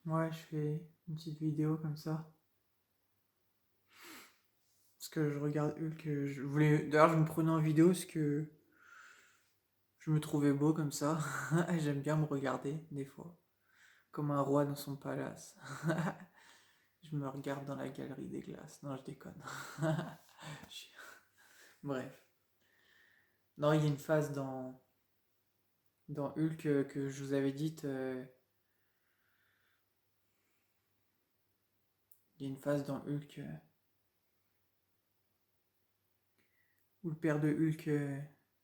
Ouais, je fais une petite vidéo comme ça. Parce que je regarde Hulk. Je voulais... D'ailleurs, je me prenais en vidéo parce que je me trouvais beau comme ça. J'aime bien me regarder, des fois. Comme un roi dans son palace. Je me regarde dans la galerie des glaces. Non, je déconne. Je- Bref. Non, il y a une phase dans Hulk que je vous avais dite. Il y a une phase dans Hulk où le père de Hulk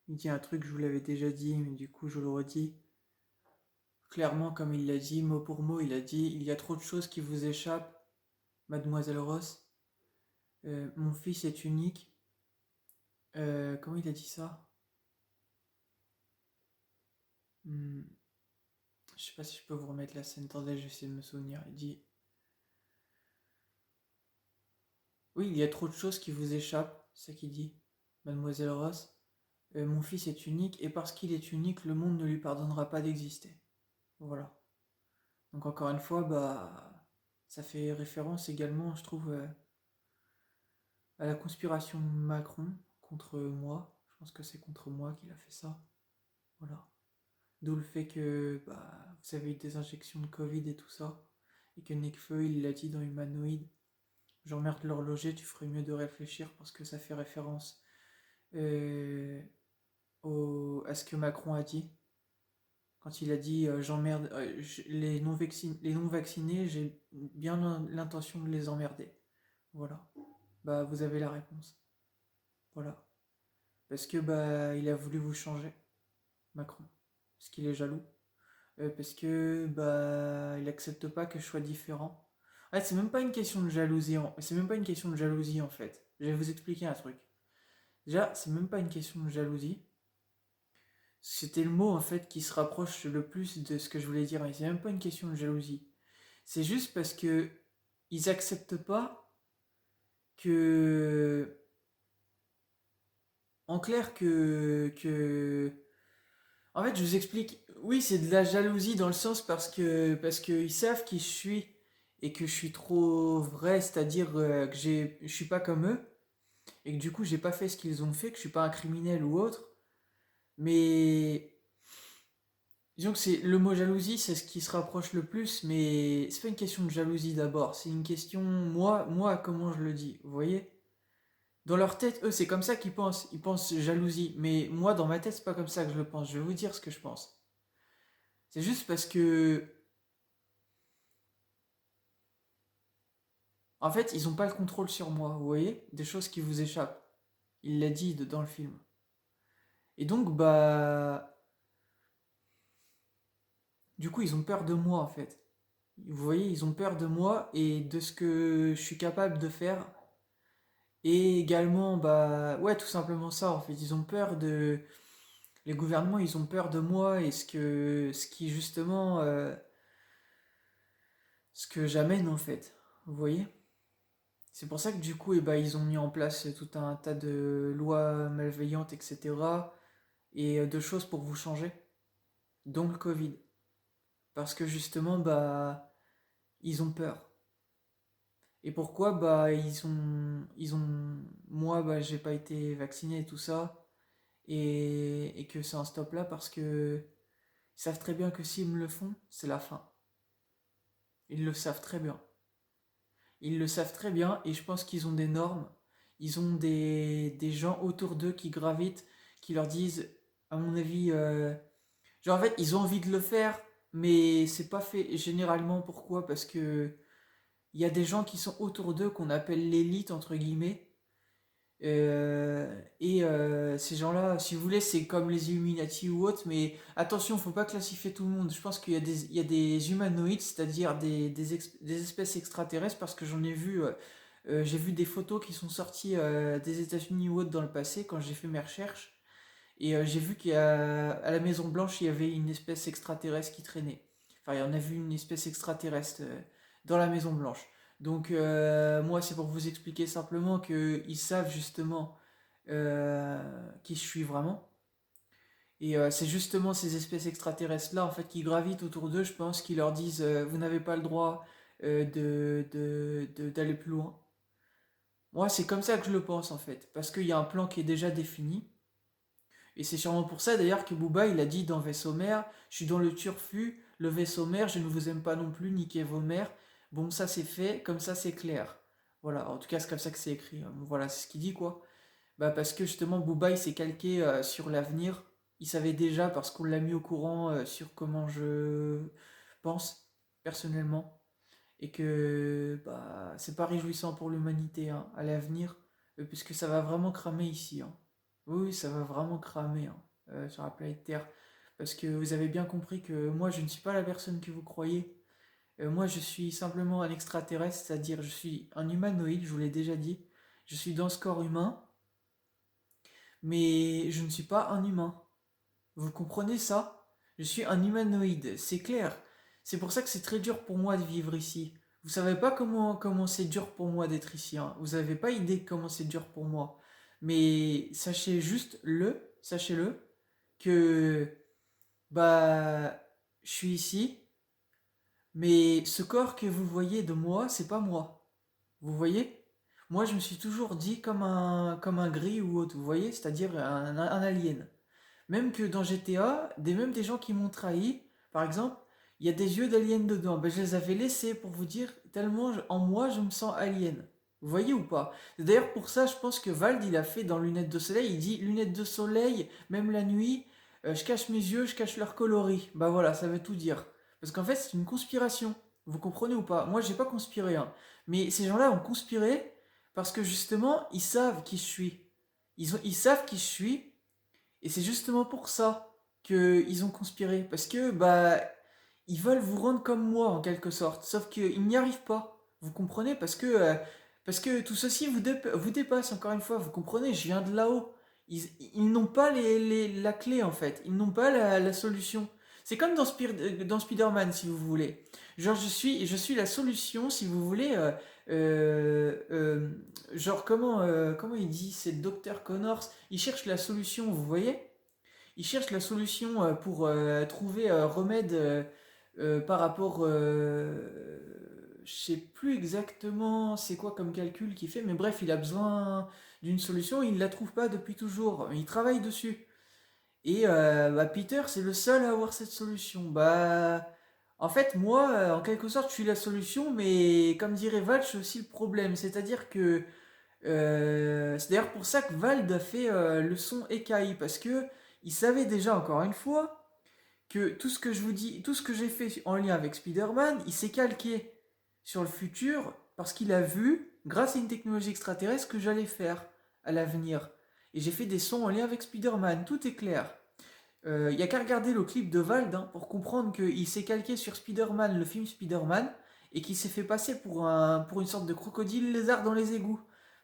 il dit un truc, je vous l'avais déjà dit, mais du coup je le redis. Clairement, comme il l'a dit, mot pour mot, il a dit il y a trop de choses qui vous échappent, mademoiselle Ross. Mon fils est unique. Comment il a dit ça? Hmm, je sais pas si je peux vous remettre la scène. Attendez, je vais essayer de me souvenir. Il dit oui, il y a trop de choses qui vous échappent, c'est ça qu'il dit, mademoiselle Ross. Mon fils est unique et parce qu'il est unique, le monde ne lui pardonnera pas d'exister. Voilà. Donc encore une fois, bah, ça fait référence également, je trouve, à la conspiration de Macron contre moi. Je pense que c'est contre moi qu'il a fait ça. Voilà. D'où le fait que bah, vous avez eu des injections de Covid et tout ça. Et que Nekfeu, il l'a dit dans Humanoid. J'emmerde l'horloger, tu ferais mieux de réfléchir parce que ça fait référence euh, à ce que Macron a dit. Quand il a dit j'emmerde les non vaccinés, j'ai bien l'intention de les emmerder. Voilà. Bah vous avez la réponse. Voilà. Parce que bah il a voulu vous changer, Macron. Parce qu'il est jaloux. Parce que bah il accepte pas que je sois différent. En fait, c'est même pas une question de jalousie. C'est même pas une question de jalousie en fait. Je vais vous expliquer un truc. Déjà, c'est même pas une question de jalousie. C'était le mot en fait qui se rapproche le plus de ce que je voulais dire. Mais c'est même pas une question de jalousie. C'est juste parce que ils acceptent pas que, en clair, en fait, je vous explique. Oui, c'est de la jalousie dans le sens parce que ils savent qui je suis et que je suis trop vrai, c'est-à-dire que je suis pas comme eux et que du coup j'ai pas fait ce qu'ils ont fait, que je suis pas un criminel ou autre. Mais disons que c'est le mot jalousie, c'est ce qui se rapproche le plus, mais c'est pas une question de jalousie d'abord, c'est une question moi comment je le dis, vous voyez? Dans leur tête, eux, c'est comme ça qu'ils pensent. Ils pensent jalousie. Mais moi, dans ma tête, c'est pas comme ça que je le pense. Je vais vous dire ce que je pense. C'est juste parce que, en fait, ils ont pas le contrôle sur moi. Vous voyez? Des choses qui vous échappent. Il l'a dit dans le film. Et donc, bah, du coup, ils ont peur de moi, en fait. Vous voyez, ils ont peur de moi et de ce que je suis capable de faire. Et également, bah, ouais, tout simplement ça, en fait. Ils ont peur de. Les gouvernements, ils ont peur de moi et ce qui justement. Ce que j'amène en fait. Vous voyez? C'est pour ça que du coup, eh ben, ils ont mis en place tout un tas de lois malveillantes, etc. Et de choses pour vous changer, dont le Covid. Parce que justement, bah, ils ont peur. Et pourquoi? Bah, moi, bah, j'ai pas été vacciné et tout ça. Et que c'est un stop là parce que ils savent très bien que s'ils me le font, c'est la fin. Ils le savent très bien. Ils le savent très bien et je pense qu'ils ont des normes. Ils ont des gens autour d'eux qui gravitent, qui leur disent, à mon avis, genre en fait, ils ont envie de le faire, mais c'est pas fait généralement. Pourquoi? Parce que il y a des gens qui sont autour d'eux qu'on appelle l'élite, entre guillemets, ces gens-là, si vous voulez, c'est comme les Illuminati ou autres, mais attention, faut pas classifier tout le monde. Je pense il y a des humanoïdes, c'est-à-dire des espèces extraterrestres, parce que j'ai vu des photos qui sont sorties des États-Unis ou autres dans le passé quand j'ai fait mes recherches, et j'ai vu qu'à la Maison Blanche, il y avait une espèce extraterrestre qui traînait. Enfin, il y en a vu une espèce extraterrestre dans la Maison Blanche. Donc, moi, c'est pour vous expliquer simplement qu'ils savent justement qui je suis vraiment. Et c'est justement ces espèces extraterrestres-là, en fait, qui gravitent autour d'eux, je pense, qui leur disent vous n'avez pas le droit d'aller plus loin. Moi, c'est comme ça que je le pense, en fait, parce qu'il y a un plan qui est déjà défini. Et c'est sûrement pour ça, d'ailleurs, que Booba, il a dit dans Vaisseau mère, je suis dans le turfu, le vaisseau mère, je ne vous aime pas non plus, niquez vos mères. Bon, ça c'est fait, comme ça c'est clair. Voilà, en tout cas, c'est comme ça que c'est écrit. Bon, voilà, c'est ce qu'il dit, quoi. Bah parce que justement Booba il s'est calqué sur l'avenir. Il savait déjà parce qu'on l'a mis au courant sur comment je pense personnellement et que bah c'est pas réjouissant pour l'humanité hein, à l'avenir puisque ça va vraiment cramer ici. Hein. Oui, ça va vraiment cramer hein, sur la planète Terre parce que vous avez bien compris que moi je ne suis pas la personne que vous croyez. Moi je suis simplement un extraterrestre, c'est-à-dire je suis un humanoïde, je vous l'ai déjà dit. Je suis dans ce corps humain mais je ne suis pas un humain. Vous comprenez ça? Je suis un humanoïde, c'est clair. C'est pour ça que c'est très dur pour moi de vivre ici. Vous savez pas comment c'est dur pour moi d'être ici. Hein. Vous avez pas idée de comment c'est dur pour moi. Mais sachez-le, que bah je suis ici, mais ce corps que vous voyez de moi, c'est pas moi. Vous voyez? Moi, je me suis toujours dit comme un gris ou autre, vous voyez? C'est-à-dire un alien. Même que dans GTA, même des gens qui m'ont trahi, par exemple, il y a des yeux d'alien dedans. Ben, je les avais laissés pour vous dire, tellement en moi je me sens alien. Vous voyez ou pas? D'ailleurs, pour ça, je pense que Vald, il a fait dans Lunettes de soleil, il dit lunettes de soleil, même la nuit, je cache mes yeux, je cache leur coloris. Bah voilà, ça veut tout dire. Parce qu'en fait, c'est une conspiration. Vous comprenez ou pas? Moi, j'ai pas conspiré, hein. Mais ces gens-là ont conspiré parce que justement, ils savent qui je suis. Ils savent qui je suis et c'est justement pour ça qu'ils ont conspiré. Parce que, bah, ils veulent vous rendre comme moi, en quelque sorte. Sauf qu'ils n'y arrivent pas. Vous comprenez? Parce que tout ceci vous dépasse, encore une fois. Vous comprenez? Je viens de là-haut. Ils n'ont pas la clé, en fait. Ils n'ont pas la solution. C'est comme dans Spider-Man, si vous voulez. Genre, je suis la solution, si vous voulez. Euh, euh, genre, comment il dit? C'est le docteur Connors. Il cherche la solution, vous voyez? Il cherche la solution pour trouver un remède par rapport. Je sais plus exactement c'est quoi comme calcul qu'il fait, mais bref, il a besoin d'une solution, il ne la trouve pas depuis toujours. Il travaille dessus. Et bah, Peter, c'est le seul à avoir cette solution. Bah, en fait, moi, en quelque sorte, je suis la solution, mais comme dirait Val, je suis aussi le problème. C'est-à-dire que c'est d'ailleurs pour ça que Vald a fait le son Ekai, parce que il savait déjà, encore une fois, que tout ce que je vous dis, tout ce que j'ai fait en lien avec Spider-Man, il s'est calqué sur le futur parce qu'il a vu, grâce à une technologie extraterrestre, ce que j'allais faire à l'avenir. Et j'ai fait des sons en lien avec Spider-Man, tout est clair. Il n'y a qu'à regarder le clip de Vald hein, pour comprendre qu'il s'est calqué sur Spider-Man, le film Spider-Man, et qu'il s'est fait passer pour une sorte de crocodile lézard dans les égouts.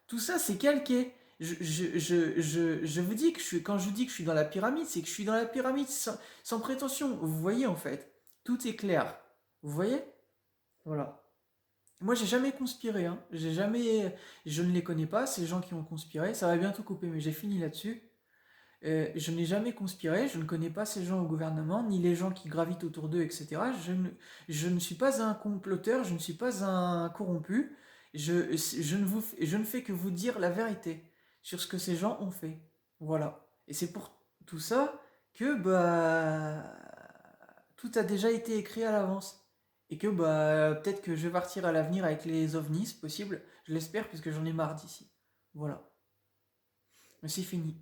Tout ça, c'est calqué. Je vous dis que quand je vous dis que je suis dans la pyramide, c'est que je suis dans la pyramide sans prétention. Vous voyez en fait, tout est clair. Vous voyez? Voilà. Moi, j'ai jamais conspiré. Hein. Je ne les connais pas, ces gens qui ont conspiré. Ça va bientôt couper, mais j'ai fini là-dessus. Je n'ai jamais conspiré, je ne connais pas ces gens au gouvernement, ni les gens qui gravitent autour d'eux, etc. Je ne suis pas un comploteur, je ne suis pas un corrompu. Je ne fais que vous dire la vérité sur ce que ces gens ont fait. Voilà. Et c'est pour tout ça que bah tout a déjà été écrit à l'avance. Et que bah peut-être que je vais partir à l'avenir avec les ovnis, c'est possible. Je l'espère puisque j'en ai marre d'ici. Voilà. Mais c'est fini.